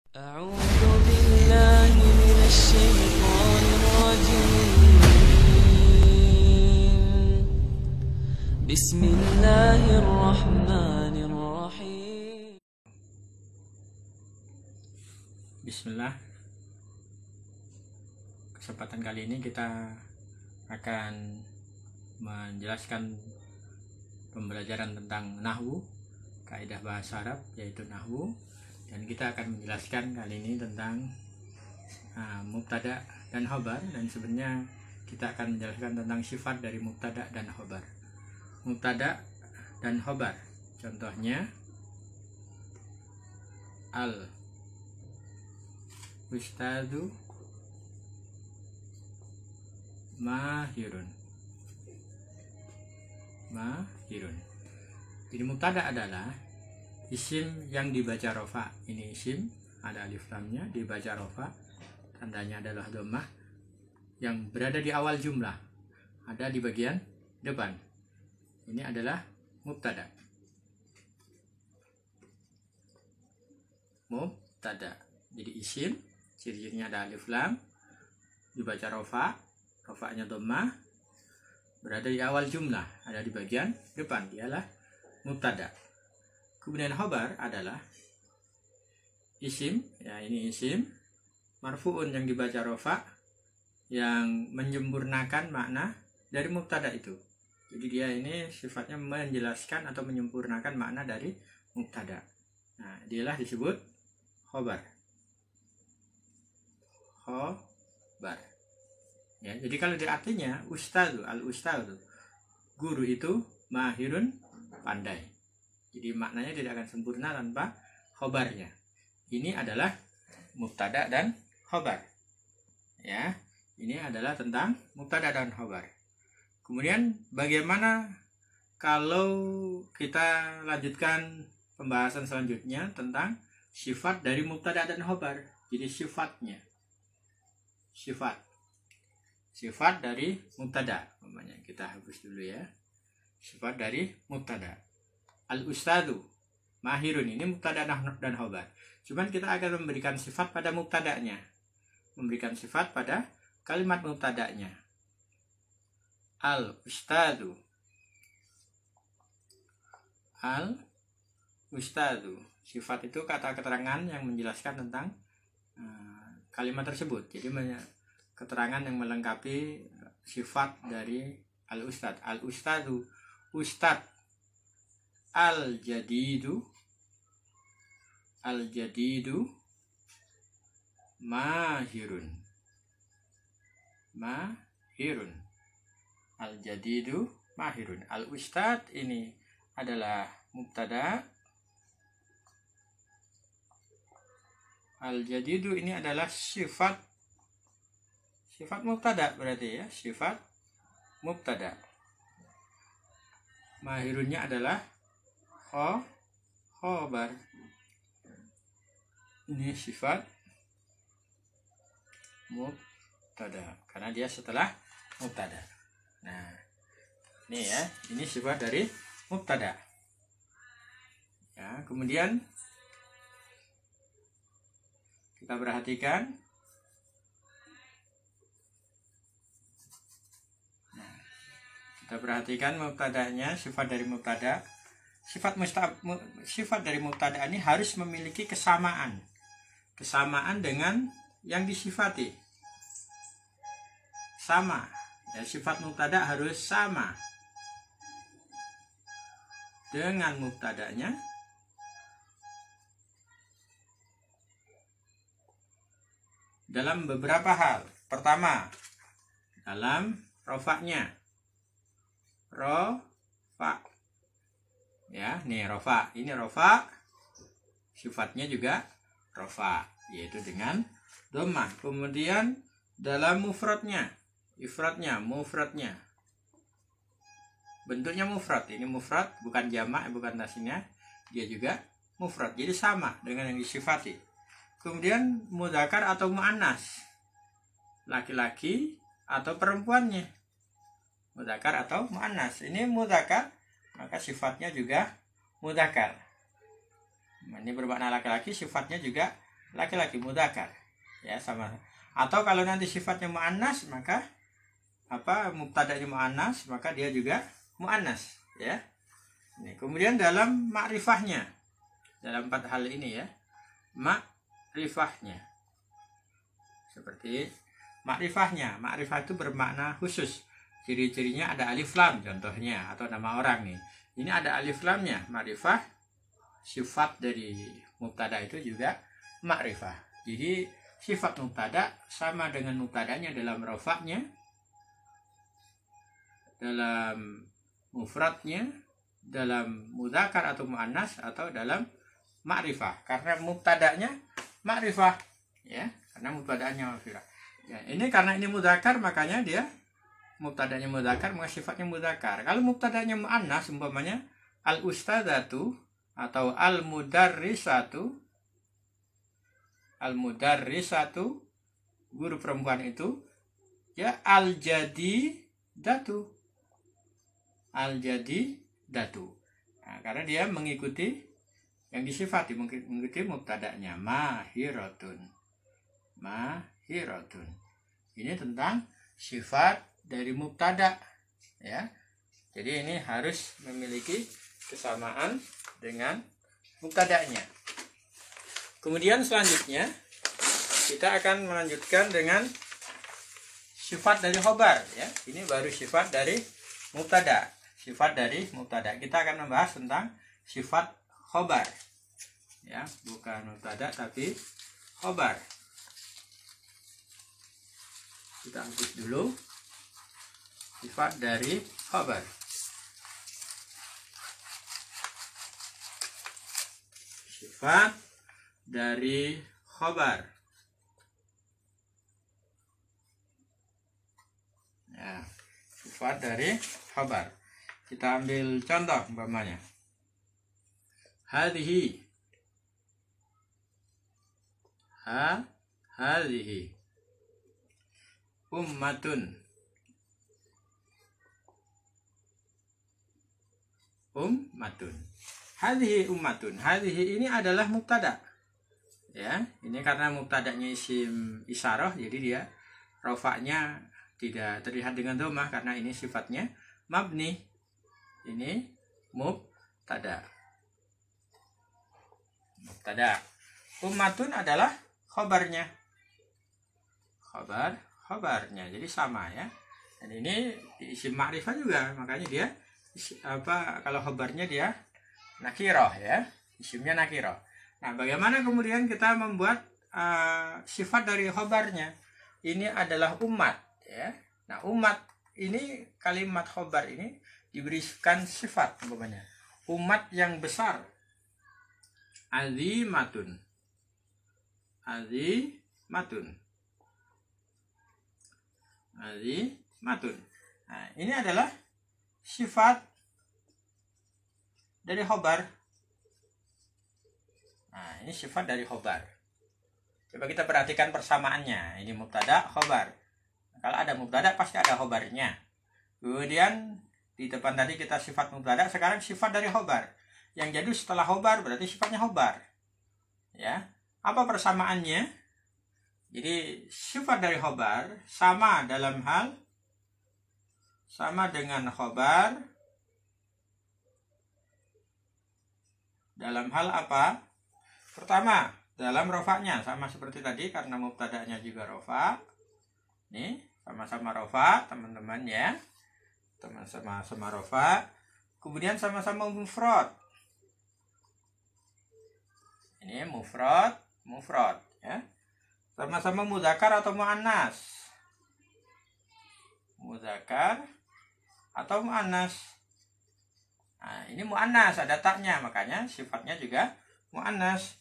أعوذ بالله من الشيطان الرجيم بسم الله الرحمن الرحيم Bismillah. Kesempatan kali ini kita akan menjelaskan pembelajaran tentang nahwu, kaidah bahasa Arab yaitu nahwu, dan kita akan menjelaskan kali ini tentang mubtada dan khobar, dan sebenarnya kita akan menjelaskan tentang sifat dari mubtada dan khobar. Mubtada dan khobar, contohnya al ustadu mahirun. Jadi mubtada adalah isim yang dibaca rofa. Ini isim, ada alif lamnya, dibaca rofa, tandanya adalah dhammah, yang berada di awal jumlah, ada di bagian depan. Ini adalah mubtada. Jadi isim, ciri-cirinya ada alif lam, dibaca rofa, rofanya dhammah, berada di awal jumlah, ada di bagian depan, dialah mubtada. Kemudian khobar adalah isim, ya ini isim marfu'un yang dibaca rofa, yang menyempurnakan makna dari mubtada itu. Jadi dia ini sifatnya menjelaskan atau menyempurnakan makna dari mubtada. Nah, dialah disebut khobar. Ya, jadi kalau di artinya ustadu, al-ustadu, guru itu mahirun, pandai. Jadi maknanya tidak akan sempurna tanpa khobarnya. Ini adalah mubtada dan khobar. Ya, ini adalah tentang mubtada dan khobar. Kemudian bagaimana kalau kita lanjutkan pembahasan selanjutnya tentang sifat dari mubtada dan khobar. Jadi sifatnya, sifat dari mubtada. Namanya kita hapus dulu ya. Sifat dari mubtada. Al-ustadu mahirun, ini mubtada dan khobar. Cuman kita akan memberikan sifat pada mubtadanya, memberikan sifat pada kalimat mubtadanya. Al-ustadu, sifat itu kata keterangan yang menjelaskan tentang kalimat tersebut. Jadi keterangan yang melengkapi sifat dari al-ustad. Al-ustadu, ustad. Al-jadidu mahirun. Al-jadidu mahirun. Al-ustad ini adalah mubtada. Al-jadidu ini adalah sifat mubtada, berarti ya, sifat mubtada. Mahirunnya adalah khobar. Ini sifat mubtada karena dia setelah mubtada. Nah, ini ya, ini sifat dari mubtada. Ya, kemudian kita perhatikan. Nah, kita perhatikan mubtadanya, sifat dari mubtada. Sifat dari mubtada ini harus memiliki kesamaan dengan yang disifati. Sama. Ya, sifat mubtada harus sama dengan mubtadanya dalam beberapa hal. Pertama, dalam rofaknya. Rofa. Ya, nih rofa. Ini rofa. Sifatnya juga rofa, yaitu dengan dhammah. Kemudian dalam mufradnya, mufradnya. Bentuknya mufrad. Ini mufrad, bukan jamak, bukan tasniah. Dia juga mufrad. Jadi sama dengan yang disifati. Kemudian mudzakkar atau muannas, laki-laki atau perempuannya. Mudzakkar atau muannas. Ini mudzakkar, maka sifatnya juga mudzakkar. Ini bermakna laki-laki, sifatnya juga laki-laki, mudzakkar. Ya, sama. Atau kalau nanti sifatnya muannas, maka mubtada'nya muannas, maka dia juga muannas, ya. Ini. Kemudian dalam ma'rifahnya, dalam 4 hal ini, ya. Ma'rifahnya. Seperti ma'rifahnya. Ma'rifah itu bermakna khusus. Ciri-cirinya ada alif lam contohnya, atau nama orang nih. Ini ada alif lamnya. Ma'rifah, sifat dari mubtada itu juga ma'rifah. Jadi sifat mubtada sama dengan mubtadanya dalam rafa'nya, dalam mufradnya, dalam mudzakkar atau muannas, atau dalam ma'rifah. Karena mubtadanya ma'rifah, ya. Karena mubtadanya ma'rifah. Ya, ini karena ini mudzakkar, makanya dia mubtadanya mudzakkar, maka sifatnya mudzakkar. Kalau mubtadanya muannas, umpamanya al-ustadzatu atau al-mudarrisatu, guru perempuan itu, ya, al-jadidatu. Nah, karena dia mengikuti yang disifati, mengikuti mubtadanya, mahiratun. Ini tentang sifat dari mubtada, ya. Jadi ini harus memiliki kesamaan dengan mubtadanya. Kemudian selanjutnya kita akan melanjutkan dengan sifat dari khobar, ya. Ini baru sifat dari mubtada. Kita akan membahas tentang sifat khobar, ya, bukan mubtada tapi khobar. Kita hapus dulu sifat dari khobar. Sifat dari khobar. Ya, sifat dari khobar. Kita ambil contoh umpamanya. Hadhihi. Hadhihi. Ummatun. Hadhihi ummatun. Hadhihi ini adalah mubtada. Ya, ini karena mubtadanya isim isyarah, jadi dia rafa'nya tidak terlihat dengan dhammah karena ini sifatnya mabni. Ini mubtada. Ummatun adalah khobarnya. Khobarnya. Jadi sama, ya. Dan ini isim ma'rifah juga, makanya dia kalau khobarnya dia nakirah, ya. Isimnya nakirah. Nah, bagaimana kemudian kita membuat sifat dari khobarnya? Ini adalah umat, ya. Nah, umat ini, kalimat khobar ini diberikan sifat umpamanya. Umat yang besar. Azimatun. Nah, ini adalah sifat dari khobar. Nah, ini sifat dari khobar. Coba kita perhatikan persamaannya. Ini mubtada, khobar. Kalau ada mubtada pasti ada khobarnya. Kemudian di depan tadi kita sifat mubtada, sekarang sifat dari khobar. Yang jadi setelah khobar berarti sifatnya khobar. Ya, apa persamaannya? Jadi sifat dari khobar sama dengan khobar dalam hal apa? Pertama, dalam rofaknya sama seperti tadi karena mubtada'nya juga rofa. Nih, sama-sama rofa, teman-teman, ya. Sama-sama rofa. Kemudian sama-sama mufrad. Ini mufrad, ya. Sama-sama mudzakkar atau muannas. Mudzakkar atau muannas. Nah, ini muannas, ada taknya, makanya sifatnya juga muannas.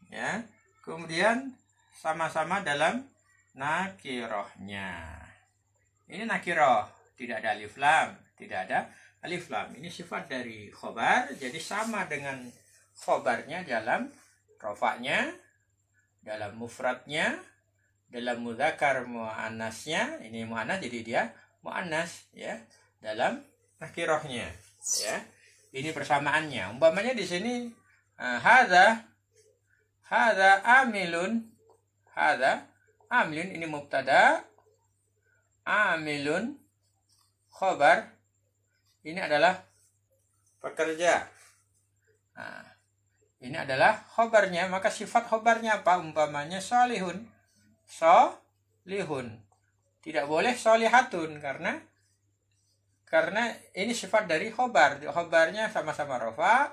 Ya. Kemudian sama-sama dalam nakirohnya. Ini nakiroh, tidak ada alif lam, Ini sifat dari khobar, jadi sama dengan khobarnya dalam rofaknya, dalam mufradnya, dalam mudzakkar muannasnya. Ini muannas, jadi dia muannas, ya. Dalam nakirohnya, ya. Ini persamaannya. Umpamanya di sini hadza Hadza amilun. Hadza amilun, ini mubtada. Amilun khobar, ini adalah pekerja. Nah, ini adalah khobarnya, maka sifat khobarnya apa? Umpamanya solihun. Solihun. Tidak boleh solihatun, karena ini sifat dari khobar. Khobarnya sama-sama rofa,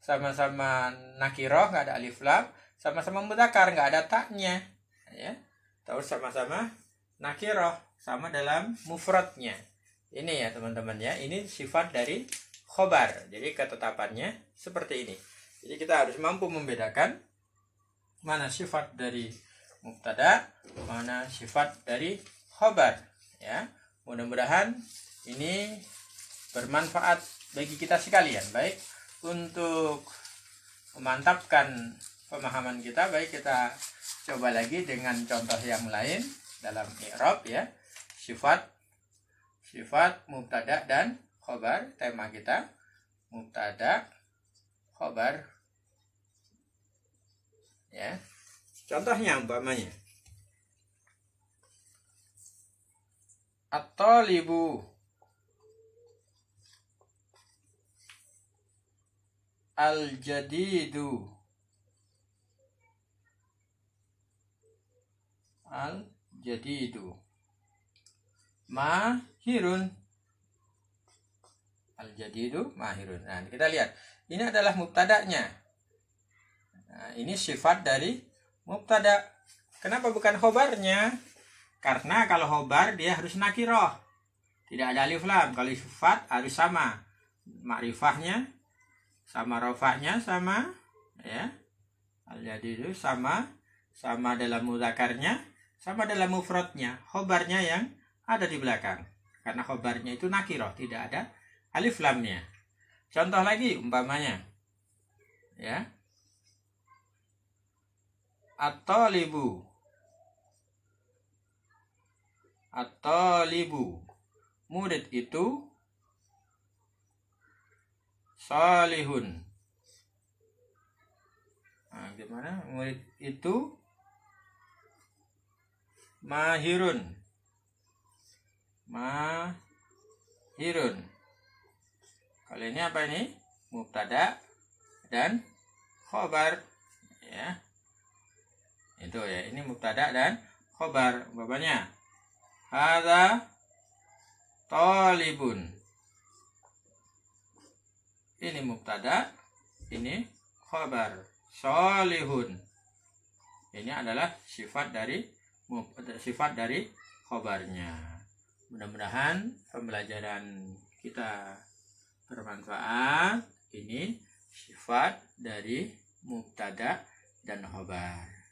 sama-sama nakiroh, nggak ada alif lam, sama-sama mudzakkar, nggak ada taknya, ya. Terus sama-sama nakiroh, sama dalam mufradnya. Ini ya teman-teman ya, ini sifat dari khobar. Jadi ketetapannya seperti ini. Jadi kita harus mampu membedakan mana sifat dari mubtada, mana sifat dari khobar, ya. Mudah-mudahan ini bermanfaat bagi kita sekalian, baik untuk memantapkan pemahaman kita, baik kita coba lagi dengan contoh yang lain dalam i'rab, ya. Sifat mubtada dan khobar. Tema kita mubtada, khobar, ya. Contohnya umpamanya at-talibu, al-jadidu, mahirun. Al-jadidu mahirun. Nah, kita lihat. Ini adalah mubtada'nya. Nah, ini sifat dari mubtada. Kenapa bukan khobarnya? Karena kalau khobar dia harus nakiroh. Tidak ada alif lam. Kalau sifat harus sama. Ma'rifahnya sama rofa'nya sama, ya. Al-jadidu sama dalam mudzakarnya, sama dalam mufradnya. Khobarnya yang ada di belakang. Karena khobarnya itu nakiroh, tidak ada alif lamnya. Contoh lagi umpamanya, ya. At-talibu, murid itu salihun. Nah, gimana? Murid itu mahirun. Kali ini apa ini? Mubtada dan khobar, ya. Itu ya, ini mubtada dan khobar. Bapaknya hadza talibun. Ini mubtada, ini khobar. Salihun. Ini adalah sifat dari khobarnya. Mudah-mudahan pembelajaran kita bermanfaat. Ini sifat dari mubtada dan khobar.